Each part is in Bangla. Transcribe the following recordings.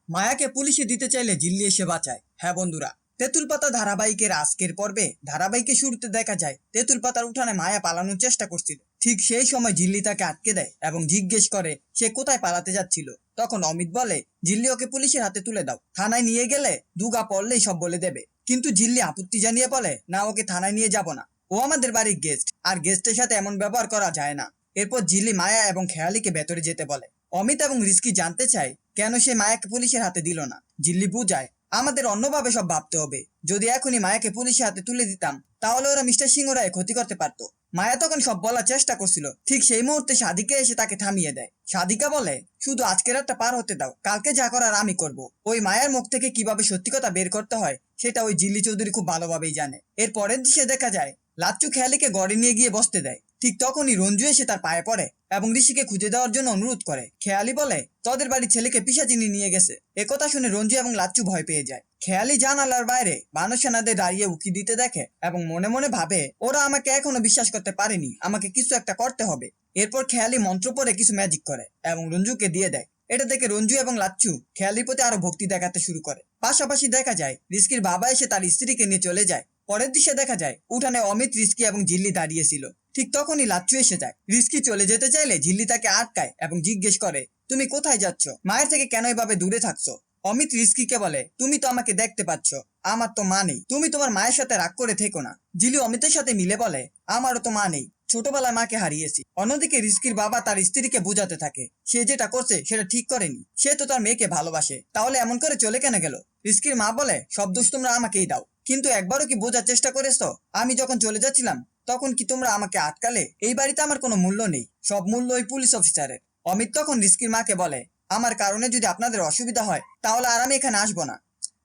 মায়াকে পুলিশে দিতে চাইলে জিল্লি এসে বাঁচায়। হ্যাঁ বন্ধুরা, তেঁতুল পাতা ধারাবাহিকের আজকের পর্বে ধারাবাহিকের শুরুতে দেখা যায় তেঁতুল পাতার উঠানে মায়া পালানোর চেষ্টা করছিল। ঠিক সেই সময় জিল্লি তাকে আটকে দেয় এবং জিজ্ঞেস করে সে কোথায় পালাতে যাচ্ছিল। তখন অমিত বলে, জিল্লি ওকে পুলিশের হাতে তুলে দাও, থানায় নিয়ে গেলে দুগা পড়লেই সব বলে দেবে। কিন্তু জিল্লি আপত্তি জানিয়ে বলে, না, ওকে থানায় নিয়ে যাব না, ও আমাদের বাড়ির গেস্ট, আর গেস্টের সাথে এমন ব্যবহার করা যায় না। এরপর জিল্লি মায়া এবং খেয়ালিকে ভেতরে যেতে বলে। অমিত এবং রিস্কি জানতে চায় কেন সে মায়াকে পুলিশের হাতে দিল না। জিল্লি বুঝায়, আমাদের অন্যভাবে সব ভাবতে হবে, যদি এখনই মায়াকে পুলিশের হাতে তুলে দিতাম তাহলে ওরা মিস্টার সিংহ রায় ক্ষতি করতে পারতো। মায়া তখন সব বলার চেষ্টা করছিল, ঠিক সেই মুহূর্তে সাদিকা এসে তাকে থামিয়ে দেয়। সাদিকা বলে, শুধু আজকের রাতটা পার হতে দাও, কালকে যা করার আমি করব। ওই মায়ের মুখ থেকে কিভাবে সত্যি কথা বের করতে হয় সেটা ওই জিল্লি চৌধুরী খুব ভালোভাবেই জানে। এর পরের দৃশ্যে দেখা যায় লাচ্চু খেয়ালিকে গড়ে নিয়ে গিয়ে বসতে দেয়। ঠিক তখনই রঞ্জু এসে তার পায়ে পড়ে এবং ঋষিকে খুঁজে দেওয়ার জন্য অনুরোধ করে। খেয়ালি বলে, তোদের বাড়ির ছেলেকে পিশাচিনি নিয়ে গেছে। একথা শুনে রঞ্জু এবং লাচ্চু ভয় পেয়ে যায়। খেয়ালি জানালার বাইরে বানরসেনাদের দাঁড়িয়ে উকি দিতে দেখে এবং মনে মনে ভাবে, ওরা আমাকে এখনো বিশ্বাস করতে পারেনি, আমাকে কিছু একটা করতে হবে। এরপর খেয়ালি মন্ত্র পড়ে কিছু ম্যাজিক করে এবং রঞ্জুকে দিয়ে দেয়। এটা দেখে রঞ্জু এবং লাচ্চু খেয়ালির প্রতি আরো ভক্তি দেখাতে শুরু করে। পাশাপাশি দেখা যায় রিস্কির বাবা এসে তার স্ত্রীকে নিয়ে চলে যায়। পরের দৃশ্যে দেখা যায় উঠানে অমিত, রিস্কি এবং জিল্লি দাঁড়িয়েছিল। ঠিক তখনই লাচ্চু এসে যায়। রিস্কি চলে যেতে চাইলে জিল্লি তাকে আটকায় এবং জিজ্ঞেস করে, তুমি কোথায় যাচ্ছ, মায়ের থেকে কেন এভাবে দূরে থাকছো? অমিত রিস্কিকে বলে, তুমি তো আমাকে দেখতে পাচ্ছ, আমার তো মা নেই, তুমি তোমার মায়ের সাথে রাগ করে থেকো না। জিল্লি অমিতের সাথে মিলে বলে, আমারও তো মা নেই, ছোটবেলায় মাকে হারিয়েছি। অন্যদিকে রিস্কির বাবা তার স্ত্রীকে বোঝাতে থাকে সে যেটা করছে সেটা ঠিক করেনি, সে তো তার মেয়েকে ভালোবাসে, তাহলে এমন করে চলে কেন গেল? রিস্কির মা বলে, সব দোষ তোমরা আমাকেই দাও, কিন্তু একবারও কি বোঝার চেষ্টা করেছো? আমি যখন চলে যাচ্ছিলাম তখন কি তোমরা আমাকে আটকালে? এই বাড়িতে আমার কোনো মূল্য নেই, সব মূল্য ওই পুলিশ অফিসারের। অমিত তখন রিস্কির মাকে বলে, আমার কারণে যদি আপনাদের অসুবিধা হয় তাহলে আর আমি এখানে আসবো না,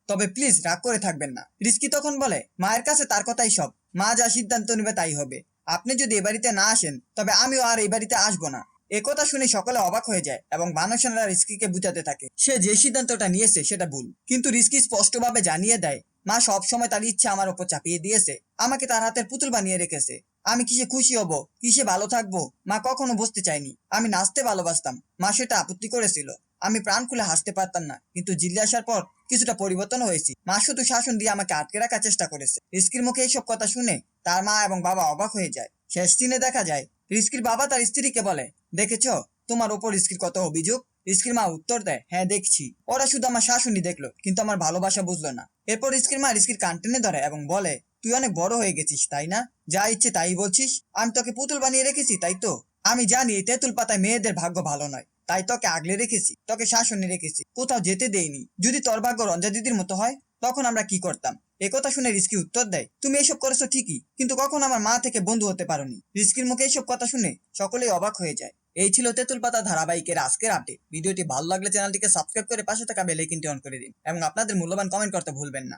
তবে প্লিজ রাগ করে থাকবেন না। রিস্কি তখন বলে, মায়ের কাছে তার কথাই সব, মা যা সিদ্ধান্ত নেবে তাই হবে, আপনি যদি এ বাড়িতে না আসেন তবে আমিও আর এই বাড়িতে আসবো না। একথা শুনে সকলে অবাক হয়ে যায় এবং বানরসেনারা রিস্কিকে বুঝাতে থাকে সে যে সিদ্ধান্তটা নিয়েছে সেটা ভুল। কিন্তু রিস্কি স্পষ্টভাবে জানিয়ে দেয়, মা সব সময় তার ইচ্ছা আমার উপর চাপিয়ে দিয়েছে, আমাকে তার হাতের পুতুল বানিয়ে রেখেছে। আমি কিসে খুশি হব, কিসে ভালো থাকবো, মা কখনো বুঝতে চাইনি। আমি নাচতে ভালোবাসতাম, মা সেটা আপত্তি করেছিল। আমি প্রাণ খুলে হাসতে পারতাম না, কিন্তু জিল্লে আসার পর কিছুটা পরিবর্তন হয়েছি। মা শুধু শাসন দিয়ে আমাকে আটকে রাখার চেষ্টা করেছে। রিস্কির মুখে এইসব কথা শুনে তার মা এবং বাবা অবাক হয়ে যায়। শেষ দিনে দেখা যায় রিস্কির বাবা তার স্ত্রীকে বলে, দেখেছো তোমার ওপর রিস্কির কত অভিযোগ? রিস্কির মা উত্তর দেয়, হ্যাঁ দেখছি, ওরা শুধু আমার শাসনই দেখলো কিন্তু আমার ভালোবাসা বুঝলো না। এরপর রিস্কির মা রিস্কির কান টেনে ধরে এবং বলে, তুই অনেক বড় হয়ে গেছিস তাই না, যা ইচ্ছে তাই বলছিস, আমি তোকে পুতুল বানিয়ে রেখেছি তাই তো? আমি জানি এই তেঁতুল পাতায় মেয়েদের ভাগ্য ভালো নয়, তাই তোকে আগলে রেখেছি, তোকে শাসনে রেখেছি, কোথাও যেতে দেইনি। যদি তোর ভাগ্য রঞ্জা দিদির মতো হয় তখন আমরা কি করতাম? একথা শুনে রিস্কি উত্তর দেয়, তুমি এসব করেছো ঠিকই, কিন্তু কখন আমার মা থেকে বন্ধু হতে পারোনি। রিস্কির মুখে এইসব কথা শুনে সকলেই অবাক হয়ে যায়। এই ছিল তেঁতুল পাতা ধারাবাহিকের আজকের আপডেট। ভিডিওটি ভালো লাগলে চ্যানেলটিকে সাবস্ক্রাইব করে পাশে থাকা বেল আইকনটি অন করে দিন এবং আপনাদের মূল্যবান কমেন্ট করতে ভুলবেন না।